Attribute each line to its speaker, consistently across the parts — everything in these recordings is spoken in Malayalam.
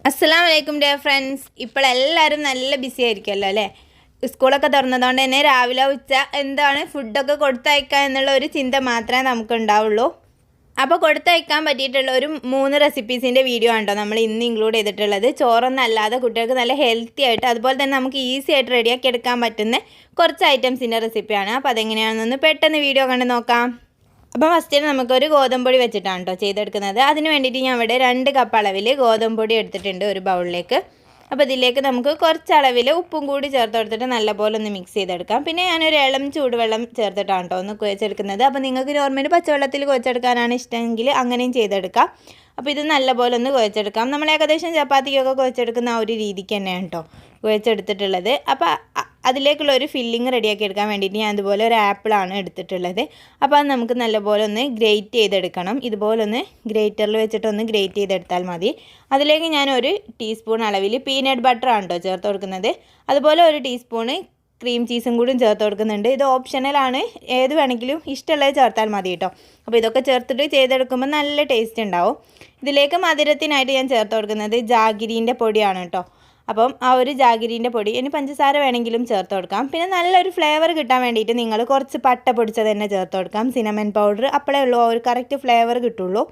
Speaker 1: അസ്സലാമലൈക്കും ഡിയർ ഫ്രണ്ട്സ്. ഇപ്പോൾ എല്ലാവരും നല്ല ബിസി ആയിരിക്കുമല്ലോ അല്ലേ? സ്കൂളൊക്കെ തുറന്നതുകൊണ്ട് തന്നെ രാവിലെ ഉച്ച എന്താണ് ഫുഡൊക്കെ കൊടുത്തയക്കുക എന്നുള്ള ഒരു ചിന്ത മാത്രമേ നമുക്കുണ്ടാവുള്ളൂ. അപ്പോൾ കൊടുത്തയക്കാൻ പറ്റിയിട്ടുള്ള ഒരു 3 റെസിപ്പീസിൻ്റെ വീഡിയോ ആണോ നമ്മൾ ഇന്ന് ഇൻക്ലൂഡ് ചെയ്തിട്ടുള്ളത്. ചോറൊന്നും അല്ലാതെ കുട്ടികൾക്ക് നല്ല ഹെൽത്തി ആയിട്ട് അതുപോലെ തന്നെ നമുക്ക് ഈസി ആയിട്ട് റെഡിയാക്കി എടുക്കാൻ പറ്റുന്ന കുറച്ച് ഐറ്റംസിൻ്റെ റെസിപ്പിയാണ്. അപ്പോൾ അതെങ്ങനെയാണെന്നൊന്ന് പെട്ടെന്ന് വീഡിയോ കണ്ട് നോക്കാം. അപ്പോൾ ഫസ്റ്റ് നമുക്കൊരു ഗോതമ്പൊടി വെച്ചിട്ടാണ് കേട്ടോ ചെയ്തെടുക്കുന്നത്. അതിന് വേണ്ടിയിട്ട് ഞാൻ ഇവിടെ 2 കപ്പ് അളവിൽ ഗോതമ്പൊടി എടുത്തിട്ടുണ്ട് ഒരു ബൗളിലേക്ക്. അപ്പോൾ ഇതിലേക്ക് നമുക്ക് കുറച്ച് അളവിൽ ഉപ്പും കൂടി ചേർത്ത് കൊടുത്തിട്ട് നല്ലപോലെ ഒന്ന് മിക്സ് ചെയ്തെടുക്കാം. പിന്നെ ഞാനൊരു ഇളം ചൂടുവെള്ളം ചേർത്തിട്ടാണ് കേട്ടോ ഒന്ന് കുഴച്ചെടുക്കുന്നത്. അപ്പോൾ നിങ്ങൾക്ക് നോർമലി പച്ചവെള്ളത്തിൽ കുഴച്ചെടുക്കാനാണ് ഇഷ്ടമെങ്കിൽ അങ്ങനെയും ചെയ്തെടുക്കാം. അപ്പോൾ ഇത് നല്ലപോലെ ഒന്ന് കുഴച്ചെടുക്കാം. നമ്മൾ ഏകദേശം ചപ്പാത്തിക്കൊക്കെ കുഴച്ചെടുക്കുന്ന ആ ഒരു രീതിക്ക് തന്നെയാണ് കേട്ടോ കുഴച്ചെടുത്തിട്ടുള്ളത്. അപ്പോൾ അതിലേക്കുള്ള ഒരു ഫില്ലിങ് റെഡിയാക്കി എടുക്കാൻ വേണ്ടിയിട്ട് ഞാൻ ഇതുപോലെ ഒരു ആപ്പിളാണ് എടുത്തിട്ടുള്ളത്. അപ്പോൾ അത് നമുക്ക് നല്ലപോലെ ഒന്ന് ഗ്രേറ്റ് ചെയ്തെടുക്കണം. ഇതുപോലെ ഒന്ന് ഗ്രേറ്ററിൽ വെച്ചിട്ടൊന്ന് ഗ്രേറ്റ് ചെയ്തെടുത്താൽ മതി. അതിലേക്ക് ഞാൻ 1 ടീസ്പൂൺ അളവിൽ പീനട്ട് ബട്ടറാണ് കേട്ടോ ചേർത്ത് കൊടുക്കുന്നത്. അതുപോലെ 1 ടീസ്പൂണ് ക്രീം ചീസും കൂടി ചേർത്ത് കൊടുക്കുന്നുണ്ട്. ഇത് ഓപ്ഷണലാണ്, ഏത് വേണമെങ്കിലും ഇഷ്ടമുള്ളത് ചേർത്താൽ മതി കേട്ടോ. അപ്പോൾ ഇതൊക്കെ ചേർത്തിട്ട് ചെയ്തെടുക്കുമ്പോൾ നല്ല ടേസ്റ്റ് ഉണ്ടാവും. ഇതിലേക്ക് മധുരത്തിനായിട്ട് ഞാൻ ചേർത്ത് കൊടുക്കുന്നത് ജാഗിരീൻ്റെ പൊടിയാണ് കേട്ടോ. അപ്പം ആ ഒരു ജാഗിരീൻ്റെ പൊടി, ഇനി പഞ്ചസാര വേണമെങ്കിലും ചേർത്ത് കൊടുക്കാം. പിന്നെ നല്ലൊരു ഫ്ലേവർ കിട്ടാൻ വേണ്ടിയിട്ട് നിങ്ങൾ കുറച്ച് പട്ട പൊടിച്ചത് തന്നെ ചേർത്ത് കൊടുക്കാം. സിനമൺ പൗഡർ, അപ്പോഴേ ഉള്ളൂ ആ ഒരു കറക്റ്റ് ഫ്ലേവർ കിട്ടുള്ളൂ.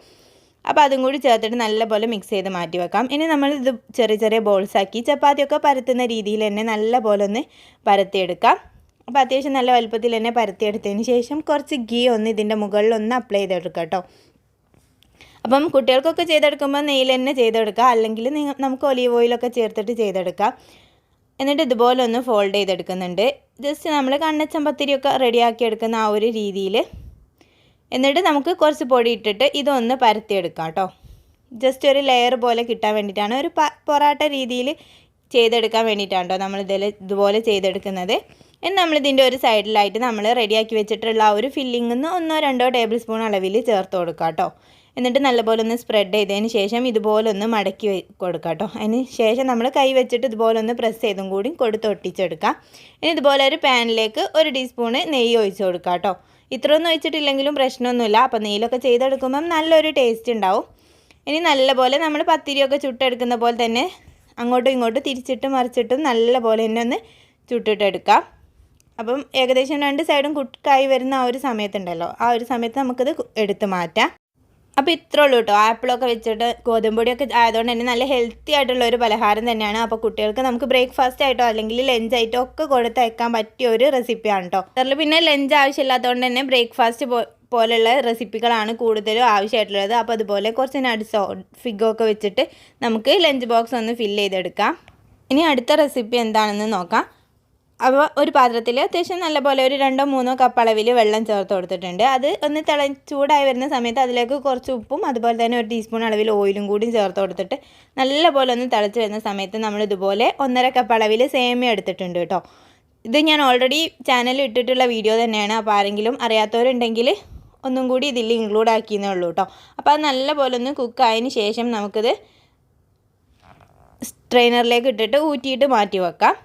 Speaker 1: അപ്പോൾ അതും കൂടി ചേർത്തിട്ട് നല്ലപോലെ മിക്സ് ചെയ്ത് മാറ്റി വെക്കാം. ഇനി നമ്മൾ ഇത് ചെറിയ ചെറിയ ബോൾസാക്കി ചപ്പാത്തിയൊക്കെ പരത്തുന്ന രീതിയിൽ തന്നെ നല്ലപോലെ ഒന്ന് പരത്തിയെടുക്കാം. അപ്പോൾ അത്യാവശ്യം നല്ല വലുപ്പത്തിൽ തന്നെ പരത്തിയെടുത്തതിന് ശേഷം കുറച്ച് ഗീ ഒന്ന് ഇതിൻ്റെ മുകളിലൊന്ന് അപ്ലൈ ചെയ്തെടുക്കാം കേട്ടോ. അപ്പം കുട്ടികൾക്കൊക്കെ ചെയ്തെടുക്കുമ്പോൾ നെയ്യിൽ തന്നെ ചെയ്തെടുക്കുക, അല്ലെങ്കിൽ നമുക്ക് ഒലീവ് ഓയിലൊക്കെ ചേർത്തിട്ട് ചെയ്തെടുക്കാം. എന്നിട്ട് ഇതുപോലെ ഒന്ന് ഫോൾഡ് ചെയ്തെടുക്കുന്നുണ്ട്. ജസ്റ്റ് നമ്മൾ കണ്ണച്ചമ്പത്തിരിയൊക്കെ റെഡിയാക്കി എടുക്കുന്ന ആ ഒരു രീതിയിൽ. എന്നിട്ട് നമുക്ക് കുറച്ച് പൊടി ഇട്ടിട്ട് ഇതൊന്ന് പരത്തിയെടുക്കാം കേട്ടോ. ജസ്റ്റ് ഒരു ലെയർ പോലെ കിട്ടാൻ വേണ്ടിയിട്ടാണ്, ഒരു പൊറാട്ട രീതിയിൽ ചെയ്തെടുക്കാൻ വേണ്ടിയിട്ടാണ് കേട്ടോ നമ്മൾ ഇതുപോലെ ചെയ്തെടുക്കുന്നത്. ഇനി നമ്മളിതിൻ്റെ ഒരു സൈഡിലായിട്ട് നമ്മൾ റെഡിയാക്കി വെച്ചിട്ടുള്ള ആ ഒരു ഫില്ലിങ്ങിൽ 1-2 ടേബിൾ സ്പൂൺ അളവിൽ ചേർത്ത് കൊടുക്കാം കേട്ടോ. എന്നിട്ട് നല്ലപോലെ ഒന്ന് സ്പ്രെഡ് ചെയ്തതിന് ശേഷം ഇതുപോലെ ഒന്ന് മടക്കി കൊടുക്കാം കേട്ടോ. അതിന് ശേഷം നമ്മൾ കൈ വെച്ചിട്ട് ഇതുപോലെ ഒന്ന് പ്രസ് ചെയ്തും കൂടി കൊടുത്ത് ഒട്ടിച്ചെടുക്കാം. ഇനി ഇതുപോലെ ഒരു പാനിലേക്ക് 1 ടീസ്പൂണ് നെയ്യ് ഒഴിച്ച് കൊടുക്കാം കേട്ടോ. ഇത്രയൊന്നും ഒഴിച്ചിട്ടില്ലെങ്കിലും പ്രശ്നമൊന്നുമില്ല. അപ്പോൾ നെയ്യിലൊക്കെ ചെയ്തെടുക്കുമ്പം നല്ലൊരു ടേസ്റ്റ് ഉണ്ടാവും. ഇനി നല്ലപോലെ നമ്മൾ പത്തിരിയൊക്കെ ചുട്ടെടുക്കുന്ന പോലെ തന്നെ അങ്ങോട്ടും ഇങ്ങോട്ടും തിരിച്ചിട്ടും മറിച്ചിട്ടും നല്ലപോലെ തന്നെ ഒന്ന് ചുട്ടിട്ടെടുക്കാം. അപ്പം ഏകദേശം 2 സൈഡും കുക്കായി വരുന്ന ആ ഒരു സമയത്തുണ്ടല്ലോ, ആ ഒരു സമയത്ത് നമുക്കിത് എടുത്ത് മാറ്റാം. അപ്പോൾ ഇത്രേ ഉള്ളൂ കേട്ടോ. ആപ്പിളൊക്കെ വെച്ചിട്ട് ഗോതമ്പൊടിയൊക്കെ ആയതുകൊണ്ട് തന്നെ നല്ല ഹെൽത്തി ആയിട്ടുള്ള ഒരു പലഹാരം തന്നെയാണ്. അപ്പോൾ കുട്ടികൾക്ക് നമുക്ക് ബ്രേക്ക്ഫാസ്റ്റ് ആയിട്ടോ അല്ലെങ്കിൽ ലഞ്ച് ആയിട്ടോ ഒക്കെ കൊടുത്തയക്കാൻ പറ്റിയ ഒരു റെസിപ്പിയാണ് കേട്ടോ. അതിൽ പിന്നെ ലഞ്ച് ആവശ്യമില്ലാത്തതുകൊണ്ട് തന്നെ ബ്രേക്ക്ഫാസ്റ്റ് പോലുള്ള റെസിപ്പികളാണ് കൂടുതലും ആവശ്യമായിട്ടുള്ളത്. അപ്പോൾ അതുപോലെ കുറച്ച് നട്ട്സോ ഫിഗോ ഒക്കെ വെച്ചിട്ട് നമുക്ക് ലഞ്ച് ബോക്സ് ഒന്ന് ഫില്ല് ചെയ്തെടുക്കാം. ഇനി അടുത്ത റെസിപ്പി എന്താണെന്ന് നോക്കാം. അപ്പോൾ ഒരു പാത്രത്തിൽ അത്യാവശ്യം നല്ലപോലെ ഒരു 2-3 കപ്പ് അളവിൽ വെള്ളം ചേർത്ത് കൊടുത്തിട്ടുണ്ട്. അത് ഒന്ന് ചൂടായി വരുന്ന സമയത്ത് അതിലേക്ക് കുറച്ച് ഉപ്പും അതുപോലെ തന്നെ 1 ടീസ്പൂൺ അളവിൽ ഓയിലും കൂടി ചേർത്ത് കൊടുത്തിട്ട് നല്ലപോലെ ഒന്ന് തിളച്ച് വരുന്ന സമയത്ത് നമ്മൾ ഇതുപോലെ 1.5 കപ്പ് അളവിൽ സേമിയ എടുത്തിട്ടുണ്ട് കേട്ടോ. ഇത് ഞാൻ ഓൾറെഡി ചാനലിൽ ഇട്ടിട്ടുള്ള വീഡിയോ തന്നെയാണ്. അപ്പോൾ ആരെങ്കിലും അറിയാത്തവരുണ്ടെങ്കിൽ ഒന്നും കൂടി ഇതിൽ ഇൻക്ലൂഡ് ആക്കിയെന്നേ ഉള്ളൂ കേട്ടോ. അപ്പോൾ അത് നല്ലപോലെ ഒന്ന് കുക്കായതിന് ശേഷം നമുക്കിത് സ്ട്രെയിനറിലേക്ക് ഇട്ടിട്ട് ഊറ്റിയിട്ട് മാറ്റി വെക്കാം.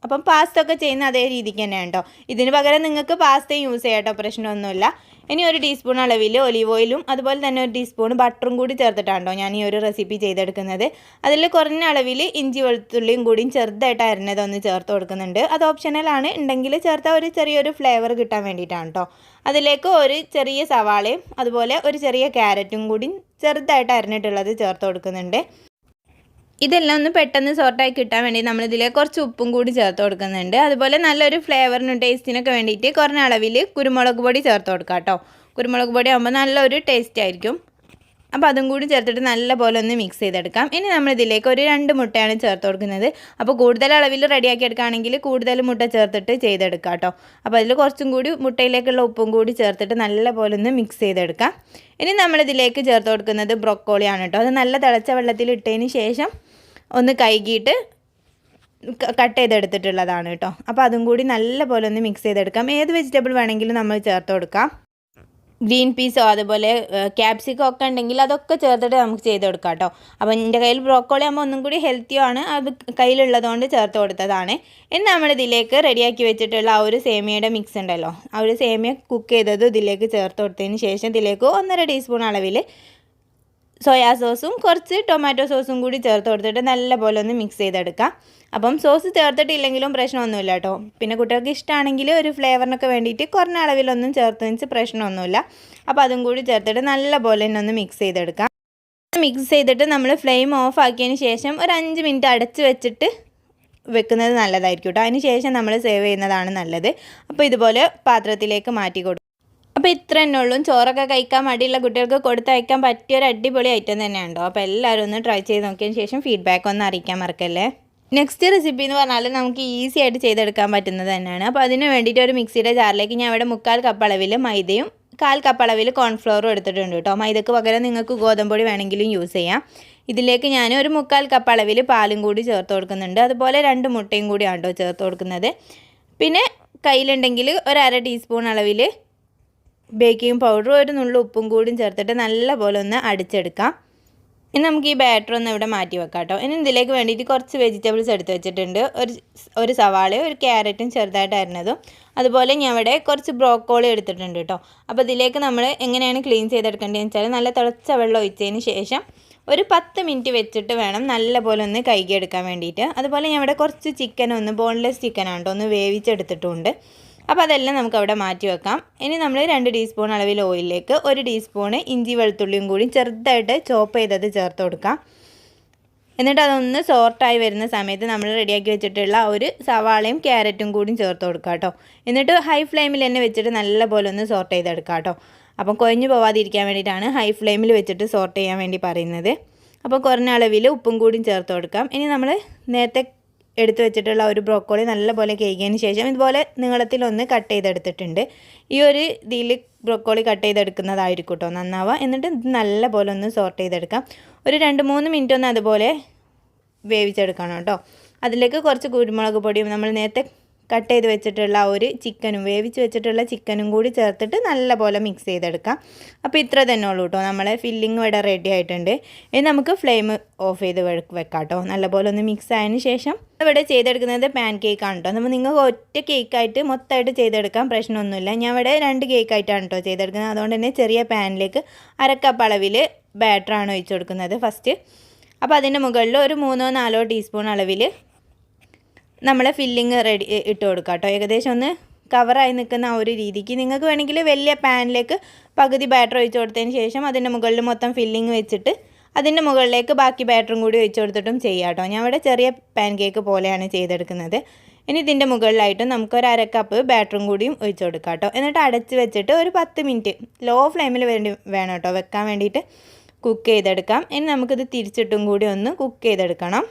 Speaker 1: അപ്പം പാസ്ത ഒക്കെ ചെയ്യുന്ന അതേ രീതിക്ക് തന്നെയാണ് കേട്ടോ. ഇതിന് പകരം നിങ്ങൾക്ക് പാസ്തയും യൂസ് ചെയ്യാം കേട്ടോ, പ്രശ്നമൊന്നുമില്ല. ഇനി 1 ടീസ്പൂൺ അളവിൽ ഒലീവ് ഓയിലും അതുപോലെ തന്നെ 1 ടീസ്പൂൺ ബട്ടറും കൂടി ചേർത്തിട്ടാണോ ഞാൻ ഈ ഒരു റെസിപ്പി ചെയ്തെടുക്കുന്നത്. അതിൽ കുറഞ്ഞ അളവിൽ ഇഞ്ചി വെളുത്തുള്ളിയും കൂടിയും ചെറുതായിട്ട് അരിഞ്ഞതൊന്ന് ചേർത്ത് കൊടുക്കുന്നുണ്ട്. അത് ഓപ്ഷണലാണ്, ഉണ്ടെങ്കിൽ ചേർത്താൽ ഒരു ചെറിയൊരു ഫ്ലേവർ കിട്ടാൻ വേണ്ടിയിട്ടാണ് കേട്ടോ. അതിലേക്ക് ഒരു ചെറിയ സവാളയും അതുപോലെ ഒരു ചെറിയ ക്യാരറ്റും കൂടി ചെറുതായിട്ട് അരിഞ്ഞിട്ടുള്ളത് ചേർത്ത് കൊടുക്കുന്നുണ്ട്. ഇതെല്ലാം ഒന്ന് പെട്ടെന്ന് സോർട്ടായി കിട്ടാൻ വേണ്ടി നമ്മളിതിലേക്ക് കുറച്ച് ഉപ്പും കൂടി ചേർത്ത് കൊടുക്കുന്നുണ്ട്. അതുപോലെ നല്ലൊരു ഫ്ലേവറിനും ടേസ്റ്റിനൊക്കെ വേണ്ടിയിട്ട് കുറഞ്ഞ അളവിൽ കുരുമുളക് പൊടി ചേർത്ത് കൊടുക്കാം കേട്ടോ. കുരുമുളക് പൊടി ആകുമ്പോൾ നല്ലൊരു ടേസ്റ്റ് ആയിരിക്കും. അപ്പോൾ അതും കൂടി ചേർത്തിട്ട് നല്ലപോലെ ഒന്ന് മിക്സ് ചെയ്തെടുക്കാം. ഇനി നമ്മളിതിലേക്ക് ഒരു 2 മുട്ടയാണ് ചേർത്ത് കൊടുക്കുന്നത്. അപ്പോൾ കൂടുതൽ അളവിൽ റെഡിയാക്കി എടുക്കുകയാണെങ്കിൽ കൂടുതൽ മുട്ട ചേർത്തിട്ട് ചെയ്തെടുക്കാം കേട്ടോ. അപ്പോൾ അതിൽ കുറച്ചും കൂടി മുട്ടയിലേക്കുള്ള ഉപ്പും കൂടി ചേർത്തിട്ട് നല്ലപോലെ ഒന്ന് മിക്സ് ചെയ്തെടുക്കാം. ഇനി നമ്മളിതിലേക്ക് ചേർത്ത് കൊടുക്കുന്നത് ബ്രൊക്കോളിയാണ് കേട്ടോ. അത് നല്ല തിളച്ച വെള്ളത്തിൽ ഇട്ടതിന് ശേഷം ഒന്ന് കഴുകിയിട്ട് കട്ട് ചെയ്തെടുത്തിട്ടുള്ളതാണ് കേട്ടോ. അപ്പോൾ അതും കൂടി നല്ലപോലെ ഒന്ന് മിക്സ് ചെയ്തെടുക്കാം. ഏത് വെജിറ്റബിൾ വേണമെങ്കിലും നമ്മൾ ചേർത്ത് കൊടുക്കാം. ഗ്രീൻ പീസോ അതുപോലെ ക്യാപ്സിക്കോ ഒക്കെ ഉണ്ടെങ്കിൽ അതൊക്കെ ചേർത്തിട്ട് നമുക്ക് ചെയ്ത് കൊടുക്കാം കേട്ടോ. അപ്പോൾ എൻ്റെ കയ്യിൽ ബ്രോക്കോളി ആകുമ്പോൾ ഒന്നും കൂടി ഹെൽത്തിയോ ആണ്, അത് കയ്യിലുള്ളതുകൊണ്ട് ചേർത്ത് കൊടുത്തതാണ്. ഇനി നമ്മളിതിലേക്ക് റെഡിയാക്കി വെച്ചിട്ടുള്ള ആ ഒരു സേമിയയുടെ മിക്സ് ഉണ്ടല്ലോ, ആ ഒരു സേമിയ കുക്ക് ചെയ്തത് ഇതിലേക്ക് ചേർത്ത് കൊടുത്തതിന് ശേഷം ഇതിലേക്ക് 1.5 ടീസ്പൂൺ അളവിൽ സോയാ സോസും കുറച്ച് ടൊമാറ്റോ സോസും കൂടി ചേർത്ത് കൊടുത്തിട്ട് നല്ലപോലെ ഒന്ന് മിക്സ് ചെയ്തെടുക്കാം. അപ്പം സോസ് ചേർത്തിട്ടില്ലെങ്കിലും പ്രശ്നമൊന്നുമില്ല കേട്ടോ. പിന്നെ കുട്ടികൾക്ക് ഇഷ്ടമാണെങ്കിൽ ഒരു ഫ്ലേവറിനൊക്കെ വേണ്ടിയിട്ട് കുറഞ്ഞ അളവിലൊന്നും ചേർത്ത് പ്രശ്നമൊന്നുമില്ല. അപ്പോൾ അതും കൂടി ചേർത്തിട്ട് നല്ലപോലെ തന്നെ ഒന്ന് മിക്സ് ചെയ്തെടുക്കാം. മിക്സ് ചെയ്തിട്ട് നമ്മൾ ഫ്ലെയിം ഓഫ് ആക്കിയതിന് ശേഷം ഒരു 5 മിനിറ്റ് അടച്ച് വെച്ചിട്ട് വെക്കുന്നത് നല്ലതായിരിക്കും കേട്ടോ. അതിന് ശേഷം നമ്മൾ സെർവ് ചെയ്യുന്നതാണ് നല്ലത്. അപ്പോൾ ഇതുപോലെ പാത്രത്തിലേക്ക് മാറ്റി കൊടുക്കും. അപ്പോൾ ഇത്ര തന്നെ ഉള്ളൂ. ചോറൊക്കെ കഴിക്കാൻ മടിയുള്ള കുട്ടികൾക്ക് കൊടുത്തയക്കാൻ പറ്റിയ ഒരു അടിപൊളി ഐറ്റം തന്നെയാണ് കേട്ടോ. അപ്പോൾ എല്ലാവരും ഒന്ന് ട്രൈ ചെയ്ത് നോക്കിയതിന് ശേഷം ഫീഡ്ബാക്ക് ഒന്ന് അറിയിക്കാൻ മറക്കല്ലേ. നെക്സ്റ്റ് റെസിപ്പി എന്ന് പറഞ്ഞാൽ നമുക്ക് ഈസി ആയിട്ട് ചെയ്തെടുക്കാൻ പറ്റുന്നത് തന്നെയാണ്. അപ്പോൾ അതിന് വേണ്ടിയിട്ട് ഒരു മിക്സിയുടെ ജാറിലേക്ക് ഞാൻ ഇവിടെ 3/4 കപ്പ് അളവിൽ മൈദയും 1/4 കപ്പ് അളവിൽ കോൺഫ്ലവറും എടുത്തിട്ടുണ്ട് കേട്ടോ. മൈദക്ക് പകരം നിങ്ങൾക്ക് ഗോതമ്പൊടി വേണമെങ്കിലും യൂസ് ചെയ്യാം. ഇതിലേക്ക് ഞാൻ ഒരു 3/4 കപ്പ് അളവിൽ പാലും കൂടി ചേർത്ത് കൊടുക്കുന്നുണ്ട്. അതുപോലെ 2 മുട്ടയും കൂടിയാണ് കേട്ടോ ചേർത്ത് കൊടുക്കുന്നത്. പിന്നെ കയ്യിലുണ്ടെങ്കിൽ ഒരു 1/2 ടീസ്പൂൺ അളവിൽ ബേക്കിംഗ് പൗഡറും ഒരു നുള്ളു ഉപ്പും കൂടിയും ചേർത്തിട്ട് നല്ലപോലെ ഒന്ന് അടിച്ചെടുക്കാം. ഇനി നമുക്ക് ഈ ബാറ്റർ ഒന്ന് ഇവിടെ മാറ്റി വെക്കാം കേട്ടോ. ഇനി ഇതിലേക്ക് വേണ്ടിയിട്ട് കുറച്ച് വെജിറ്റബിൾസ് എടുത്ത് വെച്ചിട്ടുണ്ട്. ഒരു സവാളയും ഒരു ക്യാരറ്റും ചെറുതായിട്ട് അരിഞ്ഞതും, അതുപോലെ ഞാൻ ഇവിടെ കുറച്ച് ബ്രോക്കോളി എടുത്തിട്ടുണ്ട് കേട്ടോ. അപ്പോൾ ഇതിലേക്ക് നമ്മൾ എങ്ങനെയാണ് ക്ലീൻ ചെയ്തെടുക്കേണ്ടതെന്ന് വെച്ചാൽ നല്ല തിളച്ച വെള്ളം ഒഴിച്ചതിന് ശേഷം ഒരു 10 മിനിറ്റ് വെച്ചിട്ട് വേണം നല്ലപോലെ ഒന്ന് കഴുകിയെടുക്കാൻ വേണ്ടിയിട്ട്. അതുപോലെ ഞാൻ ഇവിടെ കുറച്ച് ചിക്കൻ ഒന്ന് ബോൺലെസ് ചിക്കനാണ് കേട്ടോ ഒന്ന് വേവിച്ചെടുത്തിട്ടുണ്ട്. അപ്പോൾ അതെല്ലാം നമുക്ക് അവിടെ മാറ്റി വെക്കാം. ഇനി നമ്മൾ 2 ടീസ്പൂൺ അളവിൽ ഓയിലിലേക്ക് 1 ടീസ്പൂണ് ഇഞ്ചി വെളുത്തുള്ളിയും കൂടി ചെറുതായിട്ട് ചോപ്പ് ചെയ്തത് ചേർത്ത് കൊടുക്കാം. എന്നിട്ട് അതൊന്ന് സോർട്ടായി വരുന്ന സമയത്ത് നമ്മൾ റെഡിയാക്കി വെച്ചിട്ടുള്ള ഒരു സവാളയും ക്യാരറ്റും കൂടി ചേർത്ത് കൊടുക്കാം കേട്ടോ. എന്നിട്ട് ഹൈ ഫ്ലെയിമിൽ തന്നെ വെച്ചിട്ട് നല്ലപോലെ ഒന്ന് സോർട്ട് ചെയ്തെടുക്കാം കേട്ടോ. അപ്പം കൊഴിഞ്ഞു പോവാതിരിക്കാൻ വേണ്ടിയിട്ടാണ് ഹൈ ഫ്ലെയിമിൽ വെച്ചിട്ട് സോർട്ട് ചെയ്യാൻ വേണ്ടി പറയുന്നത്. അപ്പോൾ കുറഞ്ഞ അളവിൽ ഉപ്പും കൂടി ചേർത്ത് കൊടുക്കാം. ഇനി നമ്മൾ നേരത്തെ എടുത്ത് വെച്ചിട്ടുള്ള ഒരു ബ്രോക്കോളി നല്ലപോലെ കഴുകിയതിന് ശേഷം ഇതുപോലെ നീളത്തിലൊന്ന് കട്ട് ചെയ്തെടുത്തിട്ടുണ്ട്. ഈ ഒരു ഇതിൽ ബ്രോക്കോളി കട്ട് ചെയ്തെടുക്കുന്നതായിരിക്കും കേട്ടോ നന്നാവുക. എന്നിട്ട് ഇത് നല്ലപോലെ ഒന്ന് സോർട്ട് ചെയ്തെടുക്കാം. ഒരു 2-3 മിനിറ്റ് ഒന്ന് അതുപോലെ വേവിച്ചെടുക്കണം കേട്ടോ. അതിലേക്ക് കുറച്ച് കുരുമുളക് പൊടിയും നമ്മൾ നേരത്തെ കട്ട് ചെയ്ത് വെച്ചിട്ടുള്ള ഒരു ചിക്കനും വേവിച്ച് വെച്ചിട്ടുള്ള ചിക്കനും കൂടി ചേർത്തിട്ട് നല്ലപോലെ മിക്സ് ചെയ്തെടുക്കാം. അപ്പോൾ ഇത്ര തന്നെ ഉള്ളൂ കേട്ടോ. നമ്മളെ ഫില്ലിങ് ഇവിടെ റെഡി ആയിട്ടുണ്ട്. ഇനി നമുക്ക് ഫ്ലെയിം ഓഫ് ചെയ്ത് വെക്കാം കേട്ടോ. നല്ലപോലെ ഒന്ന് മിക്സ് ആയതിന് ശേഷം ഇവിടെ ചെയ്തെടുക്കുന്നത് പാൻ കേക്കാണ് കേട്ടോ. നമ്മൾ നിങ്ങൾക്ക് ഒറ്റ കേക്കായിട്ട് മൊത്തമായിട്ട് ചെയ്തെടുക്കാം, പ്രശ്നമൊന്നുമില്ല. ഞാൻ ഇവിടെ 2 കേക്കായിട്ടാണ് കേട്ടോ ചെയ്തെടുക്കുന്നത്. അതുകൊണ്ട് തന്നെ ചെറിയ പാനിലേക്ക് 1/2 കപ്പ് അളവിൽ ബാറ്ററാണ് ഒഴിച്ച് കൊടുക്കുന്നത് ഫസ്റ്റ്. അപ്പോൾ അതിൻ്റെ മുകളിൽ ഒരു 3-4 ടീസ്പൂൺ അളവിൽ നമ്മൾ ഫില്ലിങ് റെഡി ഇട്ട് കൊടുക്കാം കേട്ടോ. ഏകദേശം ഒന്ന് കവറായി നിൽക്കുന്ന ആ ഒരു രീതിക്ക്. നിങ്ങൾക്ക് വേണമെങ്കിൽ വലിയ പാനിലേക്ക് പകുതി ബാറ്റർ ഒഴിച്ച് കൊടുത്തതിന് ശേഷം അതിൻ്റെ മുകളിൽ മൊത്തം ഫില്ലിങ് വെച്ചിട്ട് അതിൻ്റെ മുകളിലേക്ക് ബാക്കി ബാറ്ററും കൂടി ഒഴിച്ച് കൊടുത്തിട്ടും ചെയ്യാം കേട്ടോ. ഞാൻ ഇവിടെ ചെറിയ പാൻ കേക്ക് പോലെയാണ് ചെയ്തെടുക്കുന്നത്. ഇനി ഇതിൻ്റെ മുകളിലായിട്ട് നമുക്ക് ഒരു 1/2 കപ്പ് ബാറ്ററും കൂടിയും ഒഴിച്ച് കൊടുക്കാം കേട്ടോ. എന്നിട്ട് അടച്ച് വെച്ചിട്ട് ഒരു 10 മിനിറ്റ് ലോ ഫ്ലെയിമിൽ വേണം കേട്ടോ വെക്കാൻ വേണ്ടിയിട്ട് കുക്ക് ചെയ്തെടുക്കാം. ഇനി നമുക്കിത് തിരിച്ചിട്ടും കൂടി ഒന്ന് കുക്ക് ചെയ്തെടുക്കണം.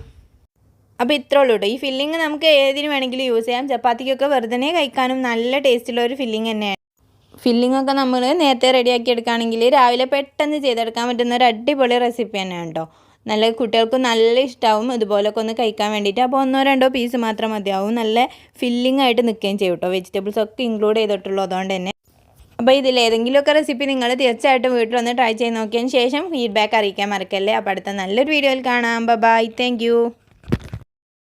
Speaker 1: അപ്പോൾ ഇത്രേ ഉള്ളൂ കേട്ടോ. ഈ ഫില്ലിങ് നമുക്ക് ഏതിന് വേണമെങ്കിലും യൂസ് ചെയ്യാം. ചപ്പാത്തിക്കൊക്കെ വെറുതെ കഴിക്കാനും നല്ല ടേസ്റ്റുള്ള ഒരു ഫില്ലിങ് തന്നെയാണ്. ഫില്ലിങ്ങൊക്കെ നമ്മൾ നേരത്തെ റെഡിയാക്കി എടുക്കുകയാണെങ്കിൽ രാവിലെ പെട്ടെന്ന് ചെയ്തെടുക്കാൻ പറ്റുന്ന ഒരു അടിപൊളി റെസിപ്പി തന്നെയാണ് കേട്ടോ. നല്ല കുട്ടികൾക്ക് നല്ല ഇഷ്ടമാവും ഇതുപോലൊക്കെ ഒന്ന് കഴിക്കാൻ വേണ്ടിയിട്ട്. അപ്പോൾ 1-2 പീസ് മാത്രം മതിയാവും. നല്ല ഫില്ലിംഗ് ആയിട്ട് നിൽക്കുകയും ചെയ്യും കേട്ടോ. വെജിറ്റബിൾസ് ഒക്കെ ഇൻക്ലൂഡ് ചെയ്തിട്ടുള്ളൂ അതുകൊണ്ട് തന്നെ. അപ്പോൾ ഇതിലേതെങ്കിലുമൊക്കെ റെസിപ്പി നിങ്ങൾ തീർച്ചയായിട്ടും വീട്ടിൽ ഒന്ന് ട്രൈ ചെയ്ത് നോക്കിയതിന് ശേഷം ഫീഡ്ബാക്ക് അറിയിക്കാൻ മറക്കല്ലേ. അപ്പോൾ അടുത്ത നല്ലൊരു വീഡിയോയിൽ കാണാം. ബൈ. Thank you.